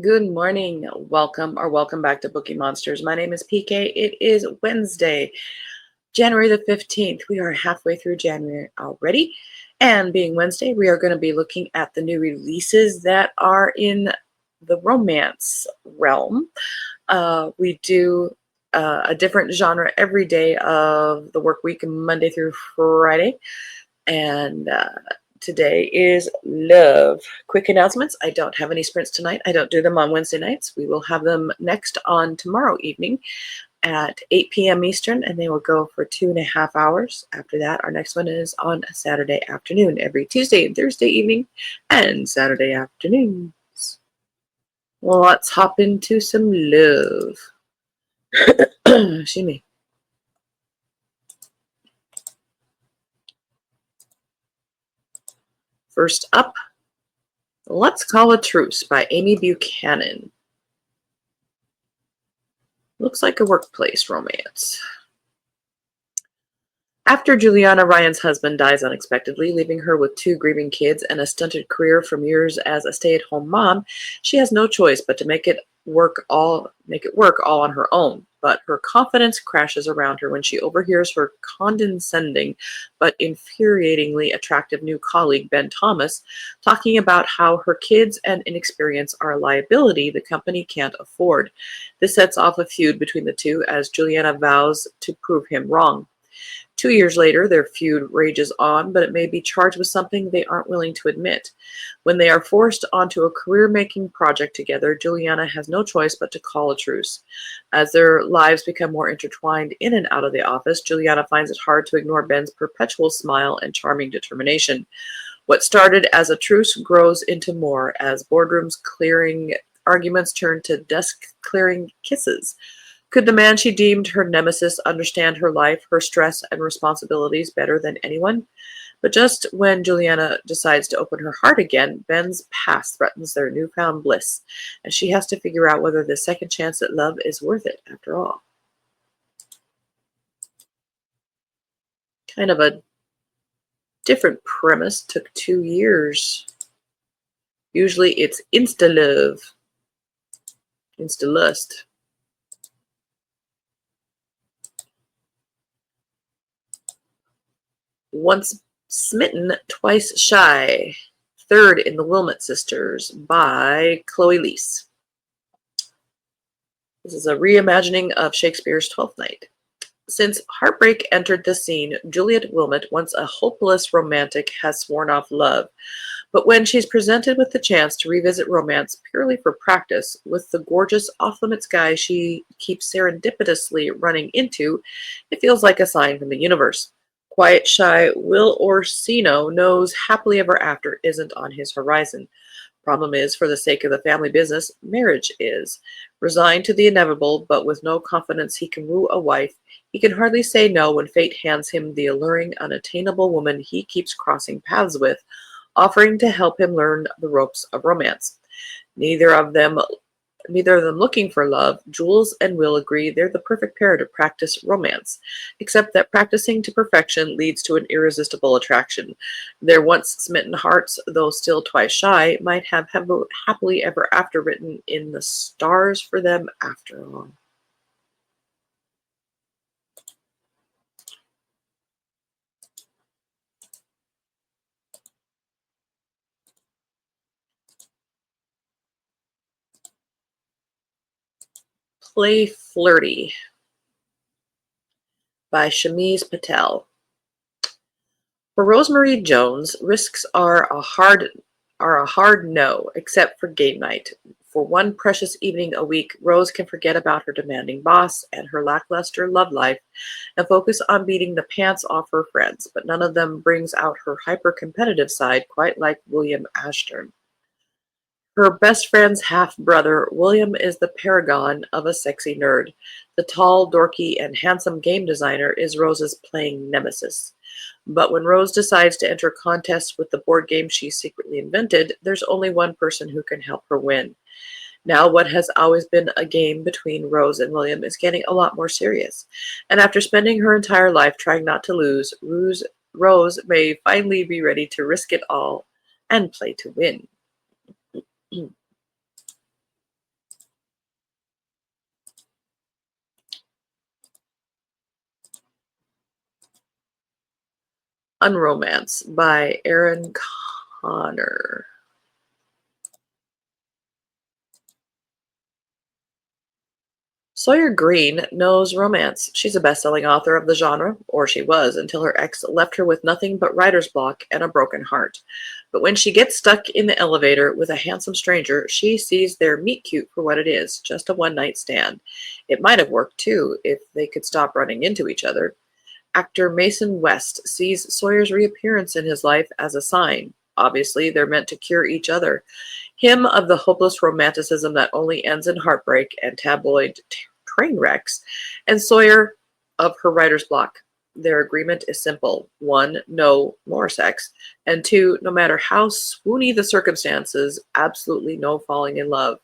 Good morning. Welcome back to Bookeemonsters. My name is PK. It is Wednesday, January the 15th. We are halfway through January already. And being Wednesday, we are going to be looking at the new releases that are in the romance realm. We do a different genre every day of the work week, Monday through Friday. And today is love. Quick announcements. I don't have any sprints tonight. I don't do them on Wednesday nights. We will have them next on tomorrow evening at 8 p.m. Eastern, and they will go for 2.5 hours. After that, our next one is on a Saturday afternoon, every Tuesday and Thursday evening, and Saturday afternoons. Well, let's hop into some love. Excuse me. First up, Let's Call a Truce by Amy Buchanan. Looks like a workplace romance. After Juliana Ryan's husband dies unexpectedly, leaving her with two grieving kids and a stunted career from years as a stay-at-home mom, she has no choice but to make it work all on her own. But her confidence crashes around her when she overhears her condescending but infuriatingly attractive new colleague, Ben Thomas, talking about how her kids and inexperience are a liability the company can't afford. This sets off a feud between the two as Juliana vows to prove him wrong. 2 years later, their feud rages on, but it may be charged with something they aren't willing to admit. When they are forced onto a career-making project together, Juliana has no choice but to call a truce. As their lives become more intertwined in and out of the office, Juliana finds it hard to ignore Ben's perpetual smile and charming determination. What started as a truce grows into more as boardrooms clearing arguments turn to desk-clearing kisses. Could the man she deemed her nemesis understand her life, her stress, and responsibilities better than anyone? But just when Juliana decides to open her heart again, Ben's past threatens their newfound bliss, and she has to figure out whether the second chance at love is worth it after all. Kind of a different premise, took 2 years. Usually it's insta-love, insta-lust. Once Smitten, Twice Shy. Third in the Wilmot Sisters by Chloe Leese. This is a reimagining of Shakespeare's Twelfth Night. Since heartbreak entered the scene, Juliet Wilmot, once a hopeless romantic, has sworn off love. But when she's presented with the chance to revisit romance purely for practice with the gorgeous off-limits guy she keeps serendipitously running into, it feels like a sign from the universe. Quiet, shy Will Orsino knows happily ever after isn't on his horizon. Problem is, for the sake of the family business, marriage is. Resigned to the inevitable, but with no confidence he can woo a wife, he can hardly say no when fate hands him the alluring, unattainable woman he keeps crossing paths with, offering to help him learn the ropes of romance. Neither of them looking for love, Jules and Will agree they're the perfect pair to practice romance, except that practicing to perfection leads to an irresistible attraction. Their once smitten hearts, though still twice shy, might have happily ever after written in the stars for them after all. Play Flirty by Shamiz Patel. For Rosemary Jones, risks are a hard no, except for game night. For one precious evening a week, Rose can forget about her demanding boss and her lackluster love life and focus on beating the pants off her friends, but none of them brings out her hyper-competitive side quite like William Ashton. Her best friend's half-brother, William, is the paragon of a sexy nerd. The tall, dorky, and handsome game designer is Rose's playing nemesis. But when Rose decides to enter contests with the board game she secretly invented, there's only one person who can help her win. Now, what has always been a game between Rose and William is getting a lot more serious. And after spending her entire life trying not to lose, Rose may finally be ready to risk it all and play to win. Unromance by Erin Connor. Sawyer Green knows romance. She's a best-selling author of the genre, or she was, until her ex left her with nothing but writer's block and a broken heart. But when she gets stuck in the elevator with a handsome stranger, she sees their meet cute for what it is, just a one-night stand. It might have worked, too, if they could stop running into each other. Actor Mason West sees Sawyer's reappearance in his life as a sign. Obviously, they're meant to cure each other. Him of the hopeless romanticism that only ends in heartbreak and tabloid train wrecks, and Sawyer of her writer's block. Their agreement is simple. One, no more sex, and two, no matter how swoony the circumstances, absolutely no falling in love.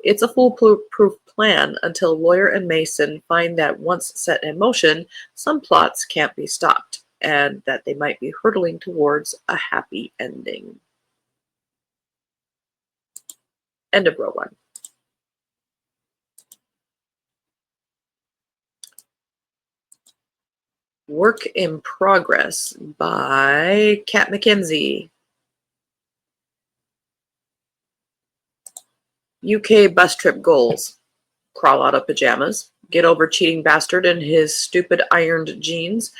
It's a foolproof plan until Lawyer and Mason find that once set in motion, some plots can't be stopped, and that they might be hurtling towards a happy ending. End of row one. Work in Progress by Kat McKenzie. UK bus trip goals. Crawl out of pajamas. Get over cheating bastard and his stupid ironed jeans.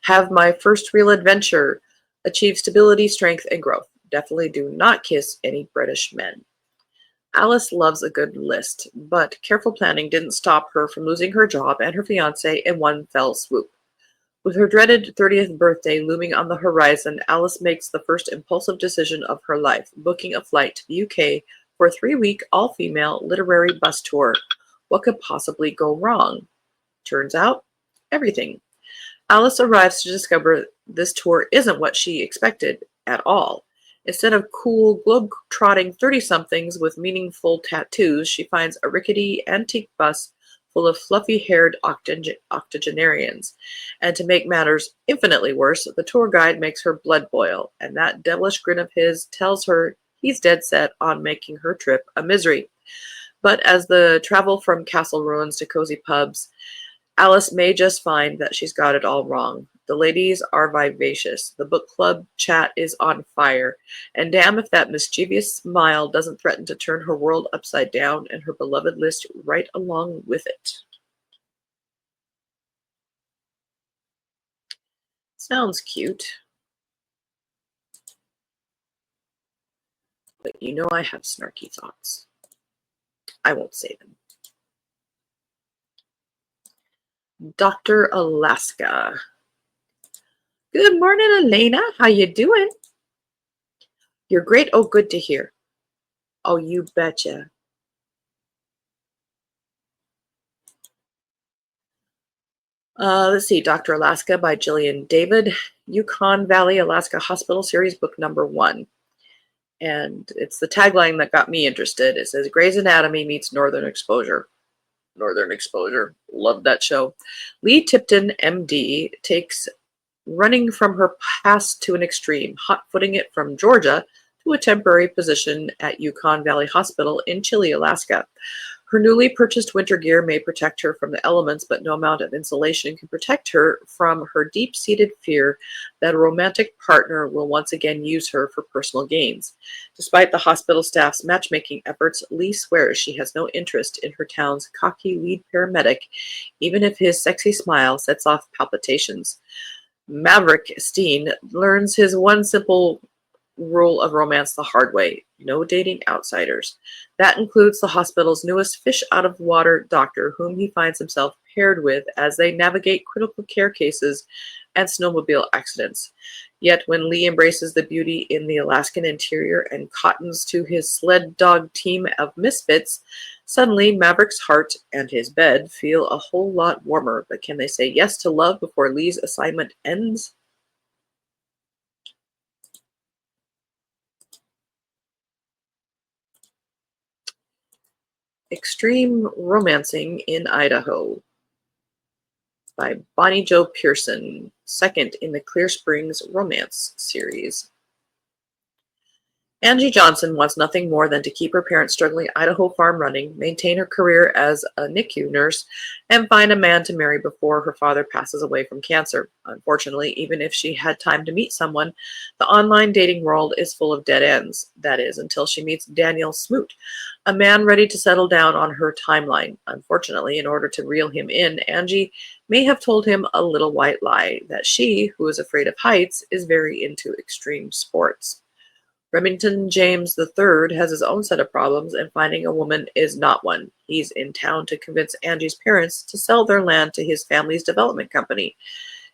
Have my first real adventure. Achieve stability, strength, and growth. Definitely do not kiss any British men. Alice loves a good list, but careful planning didn't stop her from losing her job and her fiancé in one fell swoop. With her dreaded 30th birthday looming on the horizon, Alice makes the first impulsive decision of her life, booking a flight to the UK for a 3-week all-female literary bus tour. What could possibly go wrong? Turns out, everything. Alice arrives to discover this tour isn't what she expected at all. Instead of cool, globe-trotting 30-somethings with meaningful tattoos, she finds a rickety, antique bus full of fluffy-haired octogenarians. And to make matters infinitely worse, the tour guide makes her blood boil, and that devilish grin of his tells her he's dead set on making her trip a misery. But as the travel from castle ruins to cozy pubs, Alice may just find that she's got it all wrong. The ladies are vivacious, the book club chat is on fire, and damn if that mischievous smile doesn't threaten to turn her world upside down and her beloved list right along with it. Sounds cute, but you know I have snarky thoughts. I won't say them. Dr. Alaska. Good morning, Elena. How you doing? You're great. Oh, good to hear. Oh, you betcha. Let's see, Dr. Alaska by Gillian David, Yukon Valley, Alaska Hospital Series, book number 1. And it's the tagline that got me interested. It says, Grey's Anatomy meets Northern Exposure. Northern Exposure. Love that show. Lee Tipton, MD, takes running from her past to an extreme, hot-footing it from Georgia to a temporary position at Yukon Valley Hospital in Chile, Alaska. Her newly purchased winter gear may protect her from the elements, but no amount of insulation can protect her from her deep-seated fear that a romantic partner will once again use her for personal gains. Despite the hospital staff's matchmaking efforts, Lee swears she has no interest in her town's cocky lead paramedic, even if his sexy smile sets off palpitations. Maverick Steen learns his one simple rule of romance the hard way: no dating outsiders. That includes the hospital's newest fish out of water doctor, whom he finds himself paired with as they navigate critical care cases and snowmobile accidents. Yet when Lee embraces the beauty in the Alaskan interior and cottons to his sled dog team of misfits, suddenly Maverick's heart and his bed feel a whole lot warmer. But can they say yes to love before Lee's assignment ends? Extreme Romancing in Idaho by Bonnie Jo Pearson, second in the Clear Springs romance series. Angie Johnson wants nothing more than to keep her parents' struggling Idaho farm running, maintain her career as a NICU nurse, and find a man to marry before her father passes away from cancer. Unfortunately, even if she had time to meet someone, the online dating world is full of dead ends. That is, until she meets Daniel Smoot, a man ready to settle down on her timeline. Unfortunately, in order to reel him in, Angie may have told him a little white lie that she, who is afraid of heights, is very into extreme sports. Remington James III has his own set of problems, and finding a woman is not one. He's in town to convince Angie's parents to sell their land to his family's development company.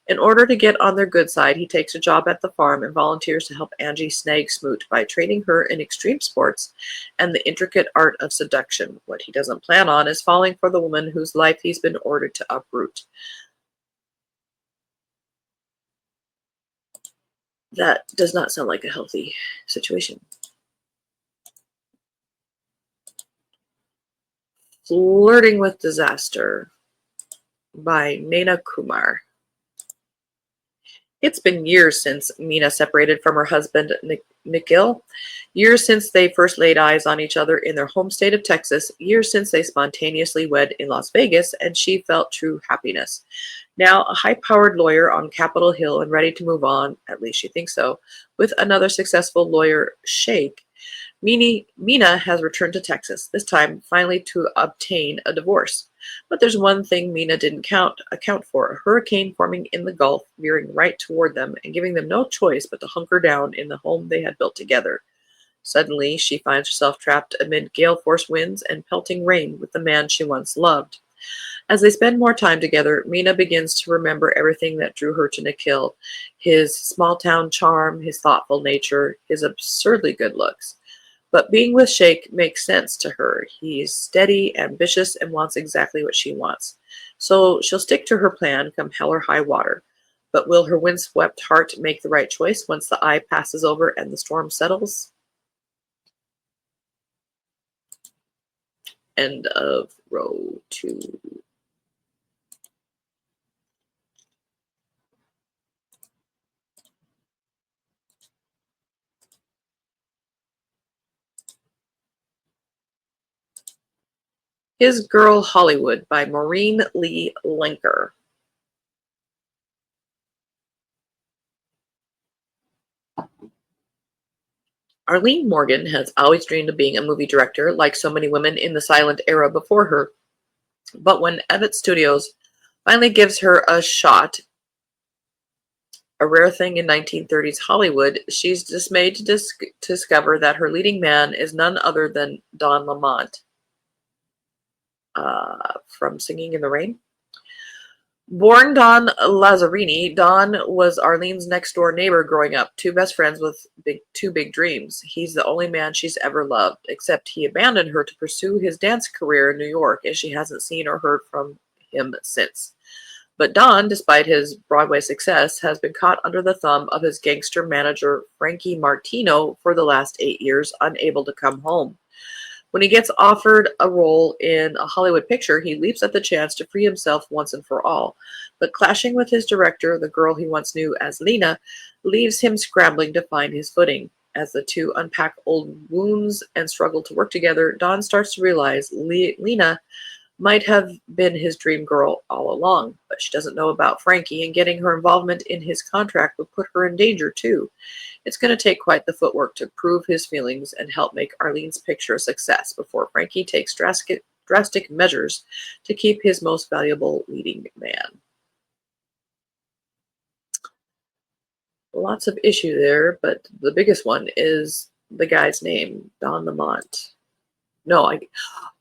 In order to get on their good side, he takes a job at the farm and volunteers to help Angie snag Smoot by training her in extreme sports and the intricate art of seduction. What he doesn't plan on is falling for the woman whose life he's been ordered to uproot. That does not sound like a healthy situation. Flirting with Disaster by Naina Kumar. It's been years since Mina separated from her husband, Nikhil. Years since they first laid eyes on each other in their home state of Texas. Years since they spontaneously wed in Las Vegas, and she felt true happiness. Now, a high-powered lawyer on Capitol Hill and ready to move on, at least she thinks so, with another successful lawyer, Sheikh. Mina has returned to Texas, this time finally to obtain a divorce. But there's one thing Mina didn't account for, a hurricane forming in the Gulf, veering right toward them and giving them no choice but to hunker down in the home they had built together. Suddenly, she finds herself trapped amid gale force winds and pelting rain with the man she once loved. As they spend more time together, Mina begins to remember everything that drew her to Nikhil, his small town charm, his thoughtful nature, his absurdly good looks. But being with Sheikh makes sense to her. He's steady, ambitious, and wants exactly what she wants. So she'll stick to her plan come hell or high water. But will her windswept heart make the right choice once the eye passes over and the storm settles? End of row 2. His Girl Hollywood by Maureen Lee Linker. Arlene Morgan has always dreamed of being a movie director, like so many women in the silent era before her. But when Evett Studios finally gives her a shot, a rare thing in 1930s Hollywood, she's dismayed to discover that her leading man is none other than Don Lamont from Singing in the Rain. Born Don Lazzarini, Don was Arlene's next-door neighbor growing up, two best friends with two big dreams. He's the only man she's ever loved, except he abandoned her to pursue his dance career in New York, and she hasn't seen or heard from him since. But Don, despite his Broadway success, has been caught under the thumb of his gangster manager, Frankie Martino, for the last 8 years, unable to come home. When he gets offered a role in a Hollywood picture, he leaps at the chance to free himself once and for all. But clashing with his director, the girl he once knew as Lena, leaves him scrambling to find his footing. As the two unpack old wounds and struggle to work together, Don starts to realize Lena might have been his dream girl all along, but she doesn't know about Frankie, and getting her involvement in his contract would put her in danger too. It's going to take quite the footwork to prove his feelings and help make Arlene's picture a success before Frankie takes drastic measures to keep his most valuable leading man. Lots of issue there, but the biggest one is the guy's name, Don Lamont. No,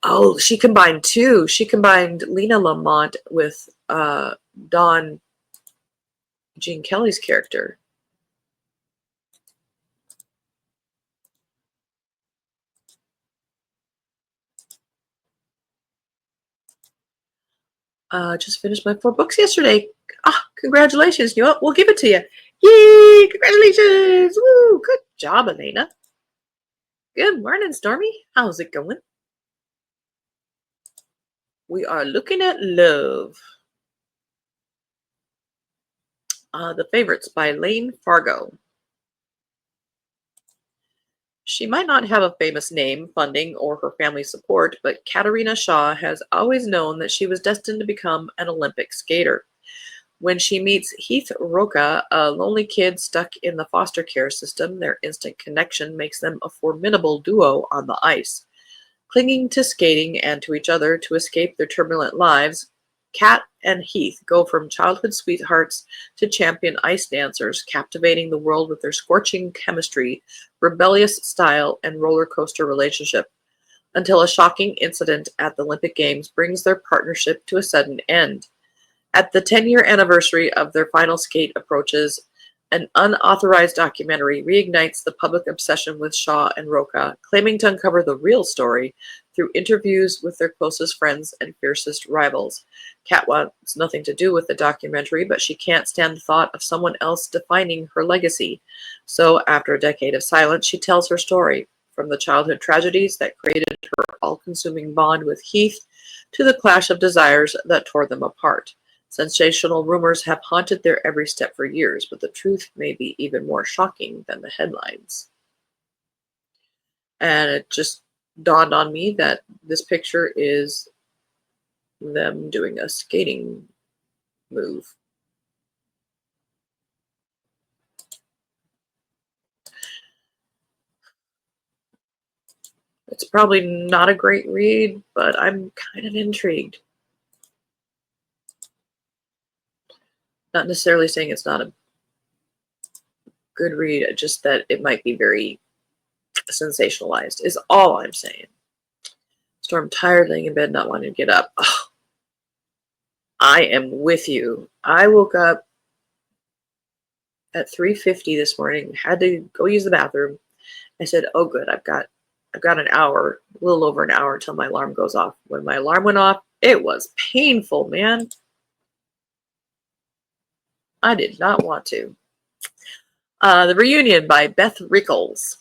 oh, she combined two. She combined Lena Lamont with Don Gene Kelly's character. Just finished my 4 books yesterday. Ah, congratulations. You know what? We'll give it to you. Yay! Congratulations! Woo! Good job, Elena. Good morning, Stormy. How's it going? We are looking at love. The Favorites by Lane Fargo. She might not have a famous name, funding, or her family support, but Katerina Shaw has always known that she was destined to become an Olympic skater. When she meets Heath Roca, a lonely kid stuck in the foster care system, their instant connection makes them a formidable duo on the ice. Clinging to skating and to each other to escape their turbulent lives, Kat and Heath go from childhood sweethearts to champion ice dancers, captivating the world with their scorching chemistry, rebellious style, and roller coaster relationship, until a shocking incident at the Olympic Games brings their partnership to a sudden end. At the 10-year anniversary of their final skate approaches, an unauthorized documentary reignites the public obsession with Shaw and Roca, claiming to uncover the real story through interviews with their closest friends and fiercest rivals. Kat wants nothing to do with the documentary, but she can't stand the thought of someone else defining her legacy. So, after a decade of silence, she tells her story, from the childhood tragedies that created her all-consuming bond with Heath to the clash of desires that tore them apart. Sensational rumors have haunted their every step for years, but the truth may be even more shocking than the headlines. And it just dawned on me that this picture is them doing a skating move. It's probably not a great read, but I'm kind of intrigued. Not necessarily saying it's not a good read, just that it might be very sensationalized, is all I'm saying. Storm tired, laying in bed, not wanting to get up. Oh, I am with you. I woke up at 3:50 this morning, had to go use the bathroom. I said, "Oh, good, I've got an hour, a little over an hour until my alarm goes off." When my alarm went off, it was painful, man. I did not want to. The Reunion by Beth Rickles.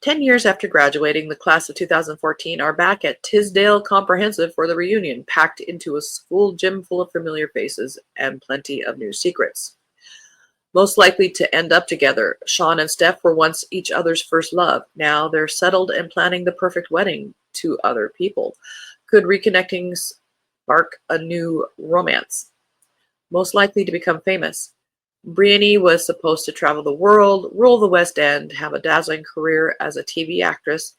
10 years after graduating, the class of 2014 are back at Tisdale Comprehensive for the reunion, packed into a school gym full of familiar faces and plenty of new secrets. Most likely to end up together, Sean and Steph were once each other's first love. Now they're settled and planning the perfect wedding to other people. Could reconnecting spark a new romance? Most likely to become famous. Brienne was supposed to travel the world, rule the West End, have a dazzling career as a TV actress.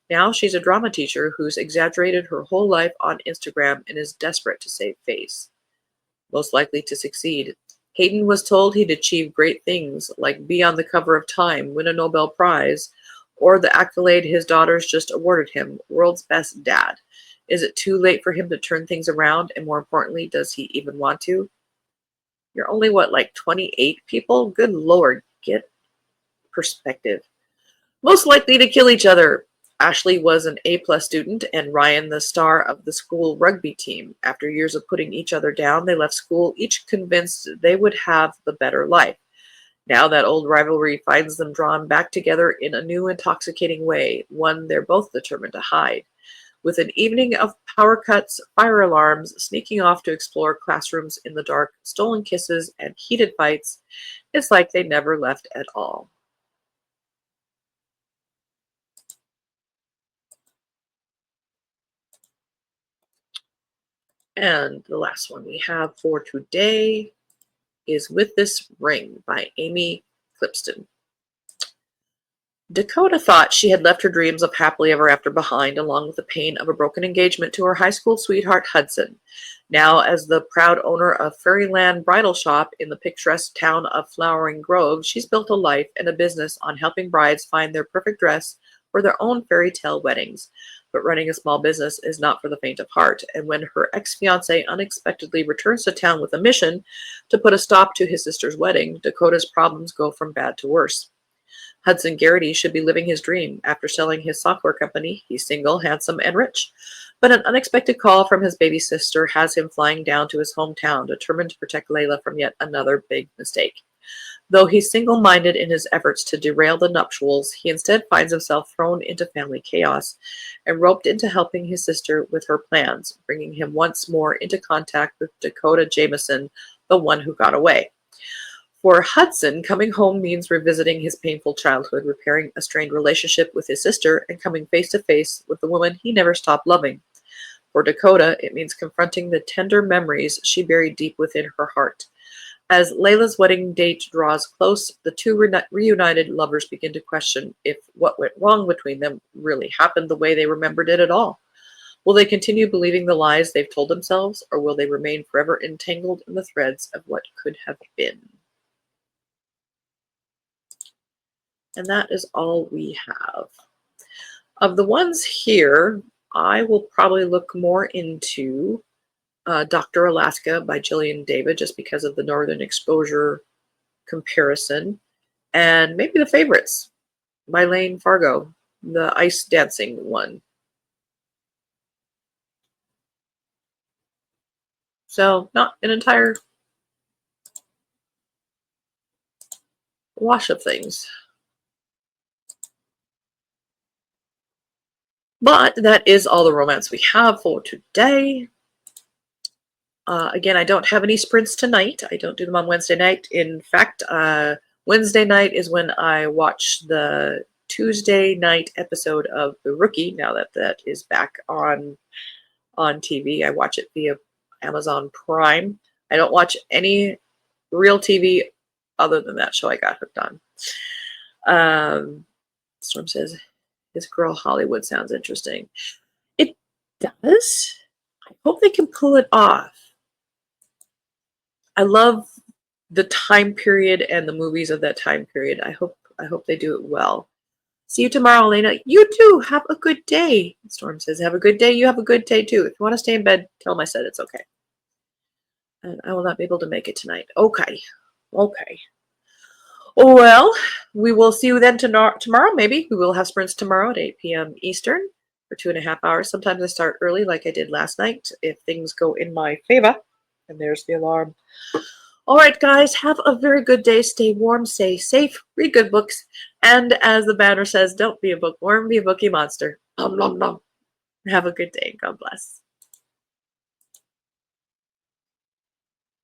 Now she's a drama teacher who's exaggerated her whole life on Instagram and is desperate to save face. Most likely to succeed. Hayden was told he'd achieve great things, like be on the cover of Time, win a Nobel Prize, or the accolade his daughters just awarded him, world's best dad. Is it too late for him to turn things around? And more importantly, does he even want to? You're only, what, like 28 people? Good Lord, get perspective. Most likely to kill each other. Ashley was an A-plus student and Ryan the star of the school rugby team. After years of putting each other down, they left school, each convinced they would have the better life. Now that old rivalry finds them drawn back together in a new intoxicating way, one they're both determined to hide. With an evening of power cuts, fire alarms, sneaking off to explore classrooms in the dark, stolen kisses, and heated fights, it's like they never left at all. And the last one we have for today is With This Ring by Amy Clipston. Dakota thought she had left her dreams of happily ever after behind, along with the pain of a broken engagement to her high school sweetheart Hudson. Now, as the proud owner of Fairyland Bridal Shop in the picturesque town of Flowering Grove, she's built a life and a business on helping brides find their perfect dress for their own fairy tale weddings. But running a small business is not for the faint of heart, and when her ex-fiancé unexpectedly returns to town with a mission to put a stop to his sister's wedding, Dakota's problems go from bad to worse. Hudson Garrity should be living his dream. After selling his software company, he's single, handsome, and rich. But an unexpected call from his baby sister has him flying down to his hometown, determined to protect Layla from yet another big mistake. Though he's single-minded in his efforts to derail the nuptials, he instead finds himself thrown into family chaos and roped into helping his sister with her plans, bringing him once more into contact with Dakota Jameson, the one who got away. For Hudson, coming home means revisiting his painful childhood, repairing a strained relationship with his sister, and coming face to face with the woman he never stopped loving. For Dakota, it means confronting the tender memories she buried deep within her heart. As Layla's wedding date draws close, the two reunited lovers begin to question if what went wrong between them really happened the way they remembered it at all. Will they continue believing the lies they've told themselves, or will they remain forever entangled in the threads of what could have been? And that is all we have. Of the ones here, I will probably look more into Dr. Alaska by Gillian David, just because of the Northern Exposure comparison. And maybe The Favorites by Lane Fargo, the ice dancing one. So not an entire wash of things. But that is all the romance we have for today. Again, I don't have any sprints tonight. I don't do them on Wednesday night. In fact, Wednesday night is when I watch the Tuesday night episode of The Rookie, now that that is back on TV. I watch it via Amazon Prime. I don't watch any real TV other than that show I got hooked on. Storm says, his girl Hollywood sounds interesting. It does. I hope they can pull it off. I love the time period and the movies of that time period. I hope they do it well. See you tomorrow, Elena. You too. Have a good day. Storm says, have a good day. You have a good day too. If you want to stay in bed, tell them I said it's okay. And I will not be able to make it tonight. Okay. Okay. Well, we will see you then tomorrow. Maybe we will have sprints tomorrow at 8 p.m. Eastern for 2.5 hours. Sometimes I start early like I did last night if things go in my favor. And there's the alarm. All right, guys, have a very good day. Stay warm, stay safe, read good books. And as the banner says, don't be a bookworm, be a bookie monster. Nom, nom, nom. Have a good day. God bless.